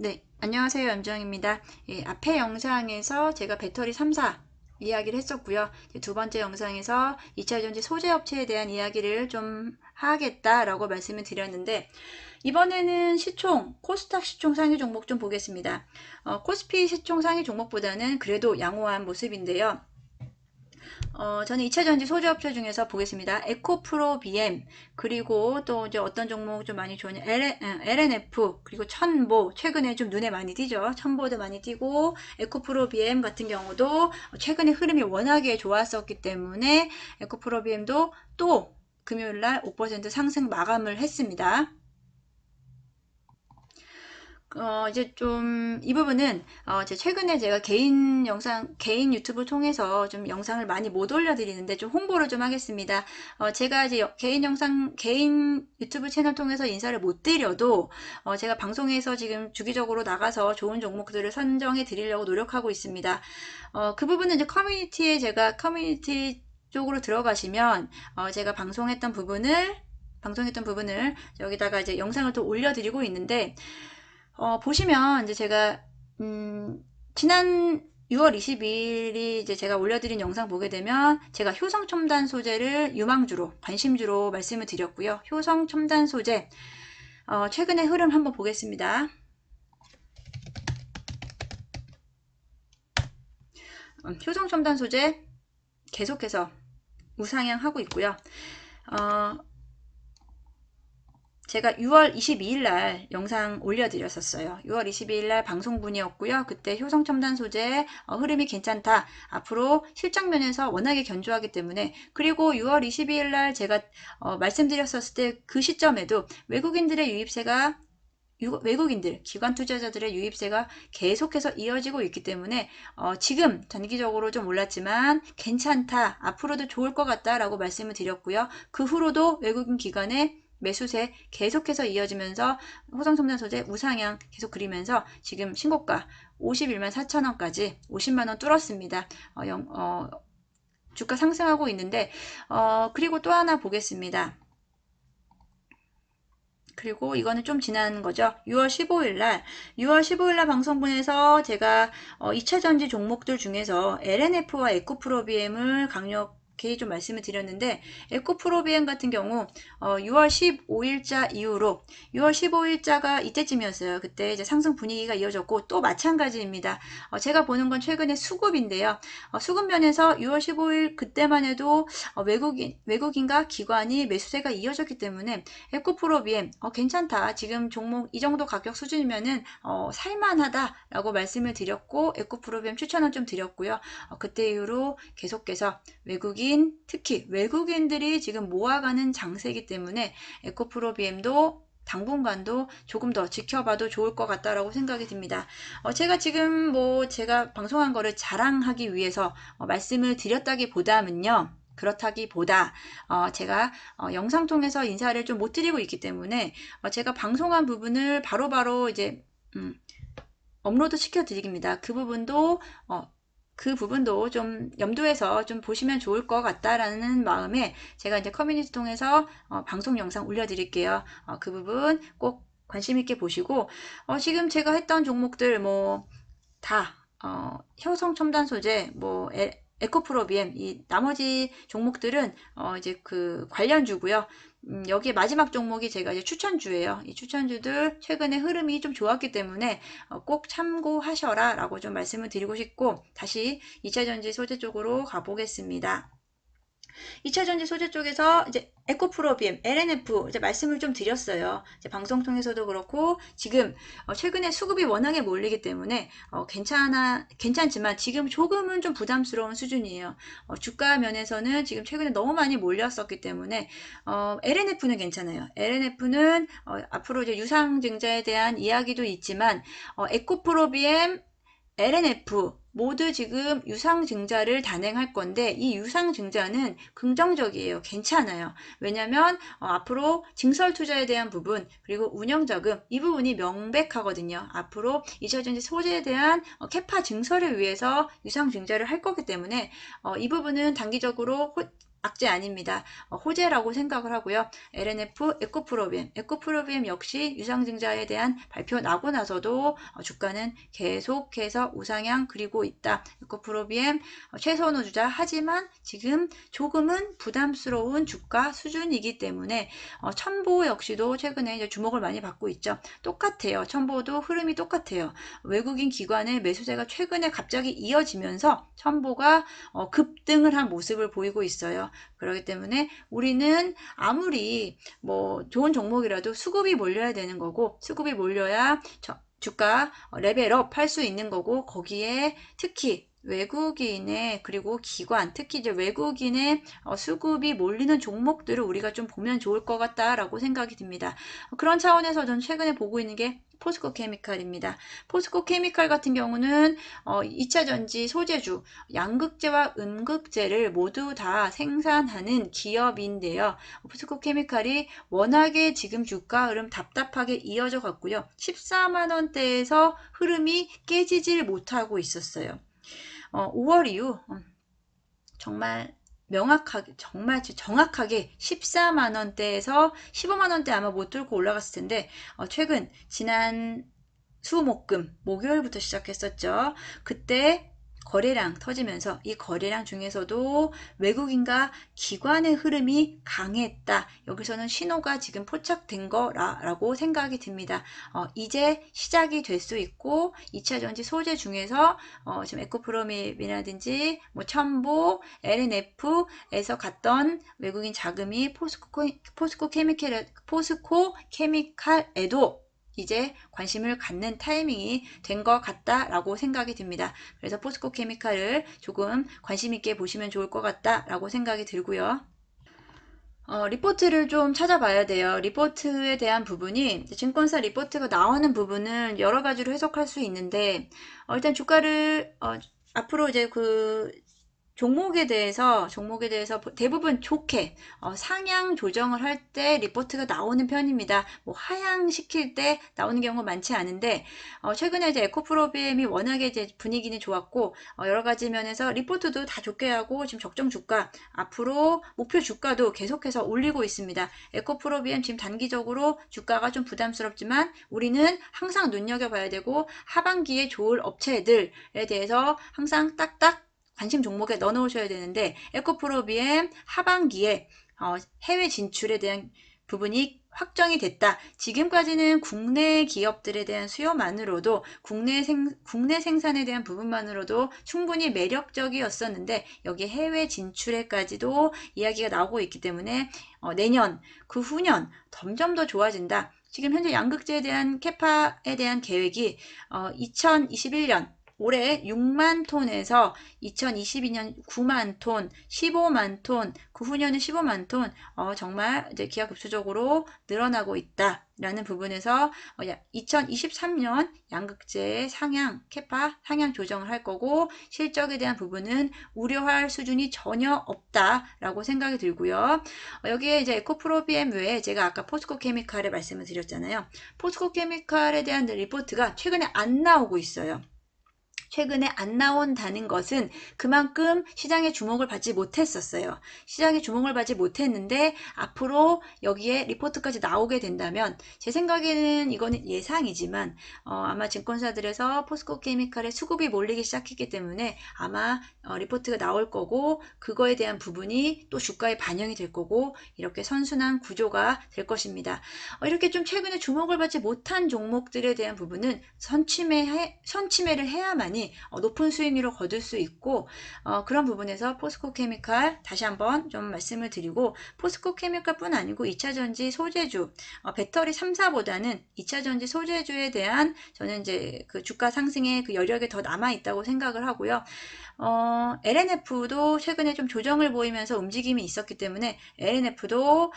네, 안녕하세요. 연정입니다. 예, 앞에 영상에서 제가 배터리 3사 이야기를 했었고요. 두 번째 영상에서 2차전지 소재 업체에 대한 이야기를 좀 하겠다라고 말씀을 드렸는데, 이번에는 시총, 코스닥 시총 상위 종목 좀 보겠습니다. 코스피 시총 상위 종목보다는 그래도 양호한 모습인데요. 저는 2차전지 소재업체 중에서 보겠습니다. 에코프로 BM, 그리고 또 이제 어떤 종목 좀 많이 좋으냐, LNF, 그리고 천보, 최근에 좀 눈에 많이 띄죠. 천보도 많이 띄고, 에코프로 BM 같은 경우도 최근에 흐름이 워낙에 좋았었기 때문에, 에코프로 BM도 또 금요일날 5% 상승 마감을 했습니다. 이제 좀, 이 부분은, 최근에 제가 개인 유튜브 통해서 좀 영상을 많이 못 올려드리는데 좀 홍보를 좀 하겠습니다. 제가 이제 개인 유튜브 채널 통해서 인사를 못 드려도, 제가 방송에서 지금 주기적으로 나가서 좋은 종목들을 선정해 드리려고 노력하고 있습니다. 그 부분은 이제 커뮤니티 쪽으로 들어가시면, 제가 방송했던 부분을 여기다가 이제 영상을 또 올려드리고 있는데, 보시면 이제 제가 지난 6월 22일이 이제 제가 올려드린 영상 보게 되면 제가 효성 첨단 소재를 유망주로 관심주로 말씀을 드렸고요. 효성 첨단 소재 최근의 흐름 한번 보겠습니다. 효성 첨단 소재 계속해서 우상향하고 있고요. 제가 6월 22일 날 영상 올려드렸었어요. 6월 22일 날 방송분이었고요. 그때 효성첨단 소재 흐름이 괜찮다. 앞으로 실적면에서 워낙에 견조하기 때문에, 그리고 6월 22일 날 제가 말씀드렸었을 때 그 시점에도 외국인들, 기관 투자자들의 유입세가 계속해서 이어지고 있기 때문에 지금 단기적으로 좀 올랐지만 괜찮다, 앞으로도 좋을 것 같다라고 말씀을 드렸고요. 그 후로도 외국인 기관의 매수세 계속해서 이어지면서 호성첨단 소재 우상향 계속 그리면서 지금 신고가 51만 4천원까지 50만원 뚫었습니다. 주가 상승하고 있는데, 그리고 또 하나 보겠습니다. 그리고 이거는 좀 지난 거죠. 6월 15일 날 방송분에서 제가 2차전지 종목들 중에서 LNF와 에코프로비엠을 강력히 좀 말씀을 드렸는데, 에코프로비엠 같은 경우 6월 15일자 이후로 6월 15일자가 이때쯤이었어요. 그때 이제 상승 분위기가 이어졌고 또 마찬가지입니다. 제가 보는 건 최근에 수급인데요. 수급 면에서 6월 15일 그때만 해도 외국인과 기관이 매수세가 이어졌기 때문에 에코프로비엠 괜찮다. 지금 종목 이 정도 가격 수준이면은 살만하다라고 말씀을 드렸고, 에코프로비엠 추천은 좀 드렸고요. 그때 이후로 계속해서 특히 외국인들이 지금 모아가는 장세이기 때문에 에코프로비엠도 당분간도 조금 더 지켜봐도 좋을 것 같다라고 생각이 듭니다. 제가 지금 제가 방송한 거를 자랑하기 위해서 말씀을 드렸다기보다는요. 그렇다기보다 제가 영상 통해서 인사를 좀 못 드리고 있기 때문에 제가 방송한 부분을 바로바로 이제 업로드 시켜 드립니다. 그 부분도 좀 염두해서 좀 보시면 좋을 것 같다라는 마음에 제가 이제 커뮤니티 통해서 방송 영상 올려드릴게요. 그 부분 꼭 관심 있게 보시고, 지금 제가 했던 종목들 다 효성 첨단 소재, 에코프로비엠, 이 나머지 종목들은 이제 그 관련주고요. 여기에 마지막 종목이 제가 이제 추천주예요. 이 추천주들 최근에 흐름이 좀 좋았기 때문에 꼭 참고하셔라 라고 좀 말씀을 드리고 싶고, 다시 2차전지 소재 쪽으로 가보겠습니다. 2차전지 소재 쪽에서 이제 에코프로비엠, LNF 이제 말씀을 좀 드렸어요. 이제 방송 통해서도 그렇고, 지금 최근에 수급이 워낙에 몰리기 때문에 괜찮지만 지금 조금은 좀 부담스러운 수준이에요. 주가 면에서는 지금 최근에 너무 많이 몰렸었기 때문에 LNF는 괜찮아요. LNF는 앞으로 이제 유상증자에 대한 이야기도 있지만 에코프로비엠, LNF 모두 지금 유상증자를 단행할 건데, 이 유상증자는 긍정적이에요. 괜찮아요. 왜냐면 앞으로 증설 투자에 대한 부분, 그리고 운영자금, 이 부분이 명백하거든요. 앞으로 2차전지 소재에 대한 캐파 증설을 위해서 유상증자를 할 거기 때문에 이 부분은 단기적으로 악재 아닙니다. 호재라고 생각을 하고요. LNF, 에코프로비엠 역시 유상증자에 대한 발표 나고 나서도 주가는 계속해서 우상향 그리고 있다. 에코프로비엠 최선호 주자 하지만 지금 조금은 부담스러운 주가 수준이기 때문에 첨보 역시도 최근에 이제 주목을 많이 받고 있죠. 똑같아요. 첨보도 흐름이 똑같아요. 외국인 기관의 매수세가 최근에 갑자기 이어지면서 첨보가 급등을 한 모습을 보이고 있어요. 그렇기 때문에 우리는 아무리 뭐 좋은 종목이라도 수급이 몰려야 되는 거고, 수급이 몰려야 주가 레벨업 할 수 있는 거고, 거기에 특히 외국인의 그리고 기관, 특히 이제 외국인의 수급이 몰리는 종목들을 우리가 좀 보면 좋을 것 같다라고 생각이 듭니다. 그런 차원에서 저는 최근에 보고 있는 게 포스코 케미칼입니다. 포스코 케미칼 같은 경우는 2차 전지 소재주, 양극재와 음극재를 모두 다 생산하는 기업인데요. 포스코 케미칼이 워낙에 지금 주가 흐름 답답하게 이어져 갔고요. 14만 원대에서 흐름이 깨지질 못하고 있었어요. 5월 이후 정말 명확하게 정말 정확하게 14만 원대에서 15만 원대 아마 못 뚫고 올라갔을 텐데 최근 지난 수목금 목요일부터 시작했었죠. 그때 거래량 터지면서 이 거래량 중에서도 외국인과 기관의 흐름이 강했다. 여기서는 신호가 지금 포착된 거라고 생각이 듭니다. 이제 시작이 될 수 있고 2차 전지 소재 중에서 지금 에코프로미이라든지 뭐 첨보, LNF에서 갔던 외국인 자금이 포스코 케미칼에도 이제 관심을 갖는 타이밍이 된 것 같다라고 생각이 듭니다. 그래서 포스코 케미칼을 조금 관심 있게 보시면 좋을 것 같다라고 생각이 들고요. 리포트를 좀 찾아봐야 돼요. 리포트에 대한 부분이 증권사 리포트가 나오는 부분은 여러 가지로 해석할 수 있는데 일단 주가를 앞으로 이제 그 종목에 대해서 대부분 좋게 상향 조정을 할 때 리포트가 나오는 편입니다. 뭐 하향시킬 때 나오는 경우가 많지 않은데 최근에 이제 에코프로비엠이 워낙에 이제 분위기는 좋았고 여러 가지 면에서 리포트도 다 좋게 하고 지금 적정 주가 앞으로 목표 주가도 계속해서 올리고 있습니다. 에코프로비엠 지금 단기적으로 주가가 좀 부담스럽지만 우리는 항상 눈여겨봐야 되고 하반기에 좋을 업체들에 대해서 항상 딱딱 관심 종목에 넣어 놓으셔야 되는데 에코프로비엠 하반기에 해외 진출에 대한 부분이 확정이 됐다. 지금까지는 국내 기업들에 대한 수요만으로도 국내 생산에 대한 부분만으로도 충분히 매력적이었었는데 여기 해외 진출에까지도 이야기가 나오고 있기 때문에 내년 그 후년 점점 더 좋아진다. 지금 현재 양극재에 대한 캐파에 대한 계획이 2021년 올해 6만 톤에서 2022년 9만 톤, 15만 톤, 그 후년은 15만 톤, 정말 이제 기하급수적으로 늘어나고 있다라는 부분에서 2023년 양극재의 상향, 캐파 상향 조정을 할 거고 실적에 대한 부분은 우려할 수준이 전혀 없다라고 생각이 들고요. 여기에 이제 에코프로비엠 외에 제가 아까 포스코 케미칼의 말씀을 드렸잖아요. 포스코 케미칼에 대한 리포트가 최근에 안 나오고 있어요. 최근에 안 나온다는 것은 그만큼 시장의 주목을 받지 못했었어요. 시장의 주목을 받지 못했는데 앞으로 여기에 리포트까지 나오게 된다면 제 생각에는 이거는 예상이지만 아마 증권사들에서 포스코케미칼의 수급이 몰리기 시작했기 때문에 아마 리포트가 나올 거고 그거에 대한 부분이 또 주가에 반영이 될 거고 이렇게 선순환 구조가 될 것입니다. 이렇게 좀 최근에 주목을 받지 못한 종목들에 대한 부분은 선침해를 해야만이 높은 수익률을 거둘 수 있고 그런 부분에서 포스코케미칼 다시 한번 좀 말씀을 드리고 포스코케미칼 뿐 아니고 2차전지 소재주 배터리 3사보다는 2차전지 소재주에 대한 저는 이제 그 주가 상승의 그 여력이 더 남아 있다고 생각을 하고요. LNF도 최근에 좀 조정을 보이면서 움직임이 있었기 때문에 LNF도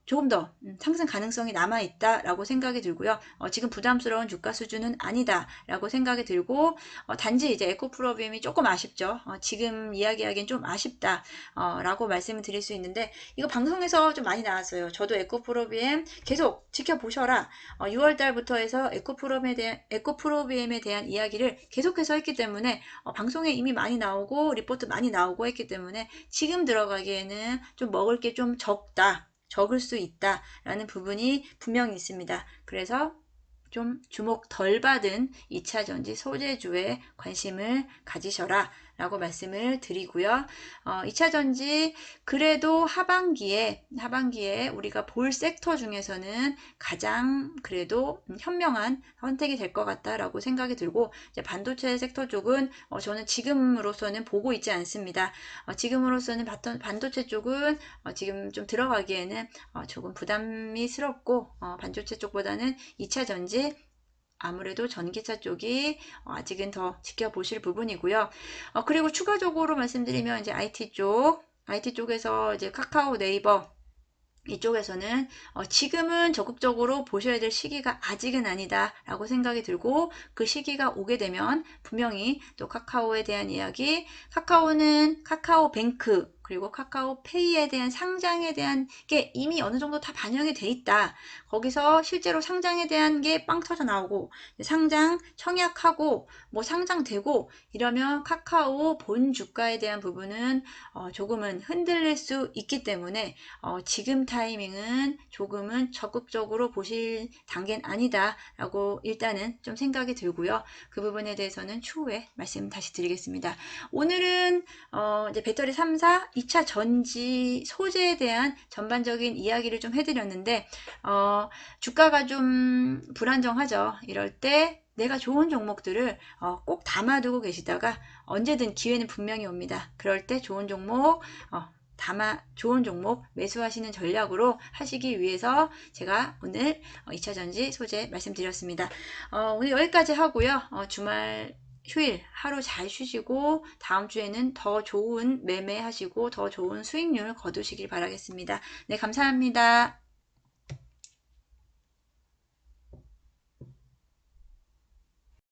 조금 더 상승 가능성이 남아있다라고 생각이 들고요. 지금 부담스러운 주가 수준은 아니다라고 생각이 들고 단지 이제 에코프로비엠이 조금 아쉽죠. 지금 이야기하기엔 좀 아쉽다라고 말씀을 드릴 수 있는데 이거 방송에서 좀 많이 나왔어요. 저도 에코프로비엠 계속 지켜보셔라. 6월 달부터 해서 에코프로비엠에 대한 이야기를 계속해서 했기 때문에 방송에 이미 많이 나오고 리포트 많이 나오고 했기 때문에 지금 들어가기에는 좀 먹을 게 좀 적을 수 있다라는 부분이 분명히 있습니다. 그래서 좀 주목 덜 받은 2차전지 소재주에 관심을 가지셔라 라고 말씀을 드리고요. 2차전지 그래도 하반기에 우리가 볼 섹터 중에서는 가장 그래도 현명한 선택이 될 것 같다라고 생각이 들고 이제 반도체 섹터 쪽은 저는 지금으로서는 보고 있지 않습니다. 지금으로서는 반도체 쪽은 지금 좀 들어가기에는 조금 부담이스럽고 반도체 쪽보다는 2차전지 아무래도 전기차 쪽이 아직은 더 지켜보실 부분이고요. 그리고 추가적으로 말씀드리면 이제 IT 쪽에서 이제 카카오, 네이버 이쪽에서는 지금은 적극적으로 보셔야 될 시기가 아직은 아니다 라고 생각이 들고 그 시기가 오게 되면 분명히 또 카카오에 대한 이야기, 카카오는 카카오뱅크 그리고 카카오페이에 대한 상장에 대한 게 이미 어느 정도 다 반영이 돼 있다. 거기서 실제로 상장에 대한 게 빵 터져 나오고 상장 청약하고 뭐 상장되고 이러면 카카오 본 주가에 대한 부분은 조금은 흔들릴 수 있기 때문에 지금 타이밍은 조금은 적극적으로 보실 단계는 아니다 라고 일단은 좀 생각이 들고요. 그 부분에 대해서는 추후에 말씀 다시 드리겠습니다. 오늘은 이제 배터리 3사 2차 전지 소재에 대한 전반적인 이야기를 좀 해드렸는데 주가가 좀 불안정하죠. 이럴 때 내가 좋은 종목들을 꼭 담아두고 계시다가 언제든 기회는 분명히 옵니다. 그럴 때 좋은 종목 좋은 종목 매수하시는 전략으로 하시기 위해서 제가 오늘 2차전지 소재 말씀드렸습니다. 오늘 여기까지 하고요. 주말 휴일 하루 잘 쉬시고 다음 주에는 더 좋은 매매하시고 더 좋은 수익률 거두시길 바라겠습니다. 네, 감사합니다.